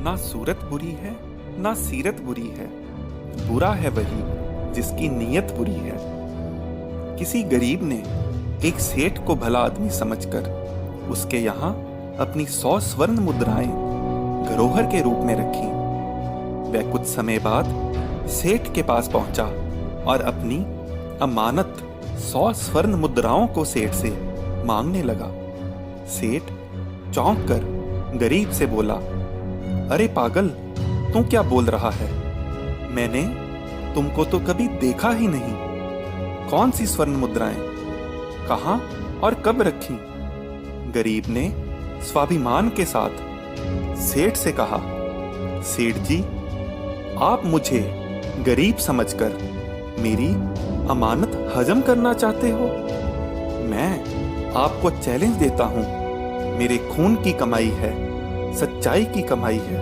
ना सूरत बुरी है ना सीरत बुरी है, बुरा है वही जिसकी नीयत बुरी है। किसी गरीब ने एक सेठ को भला आदमी समझकर उसके यहाँ अपनी 100 स्वर्ण मुद्राएं धरोहर के रूप में रखी। वह कुछ समय बाद सेठ के पास पहुंचा और अपनी अमानत 100 स्वर्ण मुद्राओं को सेठ से मांगने लगा। सेठ चौंक कर गरीब से बोला, अरे पागल, तू क्या बोल रहा है? मैंने तुमको तो कभी देखा ही नहीं। कौन सी स्वर्ण मुद्राएं, कहां और कब रखी? गरीब ने स्वाभिमान के साथ सेठ से कहा, सेठ जी, आप मुझे गरीब समझकर मेरी अमानत हजम करना चाहते हो? मैं आपको चैलेंज देता हूं, मेरे खून की कमाई है, सच्चाई की कमाई है।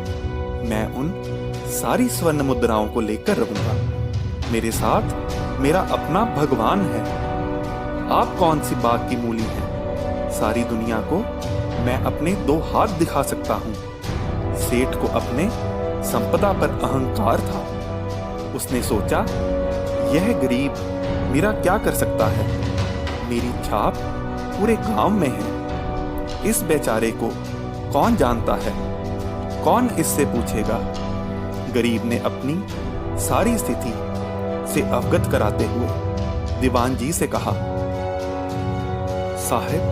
मैं उन सारी स्वर्ण मुद्राओं को लेकर रहूंगा। मेरे साथ मेरा अपना भगवान है। आप कौन सी बाग की मूली हैं? सारी दुनिया को मैं अपने 2 हाथ दिखा सकता हूं। सेठ को अपने संपदा पर अहंकार था। उसने सोचा, यह गरीब मेरा क्या कर सकता है? मेरी छाप पूरे गांव में है। इस बेचारे को कौन जानता है? कौन इससे पूछेगा? गरीब ने अपनी सारी स्थिति से अवगत कराते हुए दीवान जी से कहा, साहिब,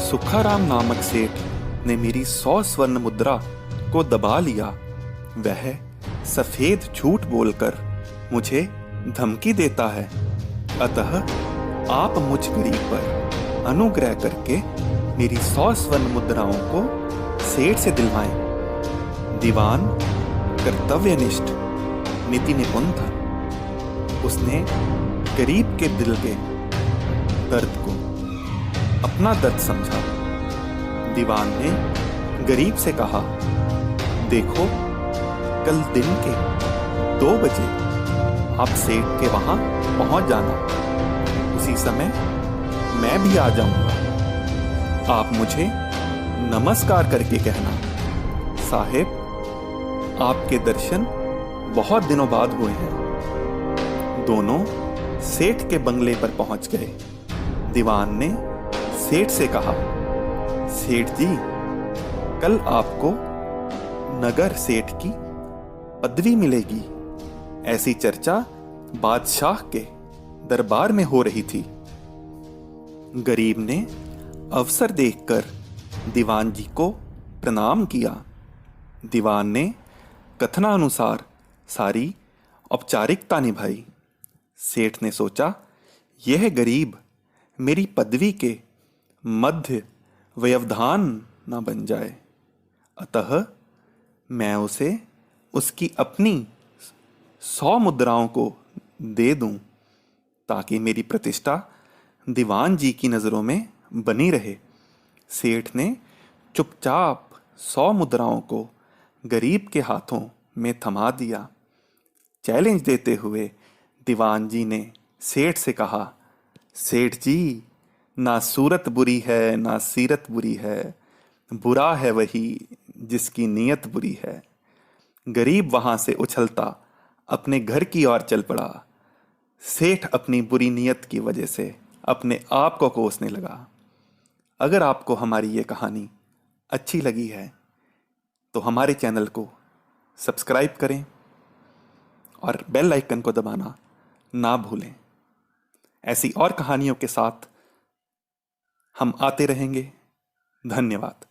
सुखाराम नामक सेठ ने मेरी 100 स्वर्ण मुद्रा को दबा लिया। वह सफेद झूठ बोलकर मुझे धमकी देता है। अतः आप मुझ गरीब पर अनुग्रह करके मेरी 100 स्वर्ण मुद्राओं को सेठ से दिलवाएं। दीवान कर्तव्यनिष्ठ, नीति निपुण था। उसने गरीब के दिल के दर्द को अपना दर्द समझा। दीवान ने गरीब से कहा, देखो, कल दिन के 2 बजे आप सेठ के वहां पहुंच जाना। उसी समय मैं भी आ जाऊंगा। आप मुझे नमस्कार करके कहना, साहिब, आपके दर्शन बहुत दिनों बाद हुए हैं। दोनों सेठ के बंगले पर पहुंच गए। दीवान ने सेठ से कहा, सेठ जी, कल आपको नगर सेठ की पदवी मिलेगी। ऐसी चर्चा बादशाह के दरबार में हो रही थी। गरीब ने अवसर देखकर दीवान जी को प्रणाम किया। दीवान ने कथनानुसार सारी औपचारिकता निभाई। सेठ ने सोचा, यह गरीब मेरी पदवी के मध्य व्यवधान न बन जाए। अतः मैं उसे उसकी अपनी 100 मुद्राओं को दे दूं, ताकि मेरी प्रतिष्ठा दीवान जी की नजरों में बनी रहे। सेठ ने चुपचाप 100 मुद्राओं को गरीब के हाथों में थमा दिया। चैलेंज देते हुए दीवान जी ने सेठ से कहा, सेठ जी, ना सूरत बुरी है ना सीरत बुरी है, बुरा है वही जिसकी नीयत बुरी है। गरीब वहां से उछलता अपने घर की ओर चल पड़ा। सेठ अपनी बुरी नीयत की वजह से अपने आप को कोसने लगा। अगर आपको हमारी ये कहानी अच्छी लगी है तो हमारे चैनल को सब्सक्राइब करें और बेल आइकन को दबाना ना भूलें। ऐसी और कहानियों के साथ हम आते रहेंगे। धन्यवाद।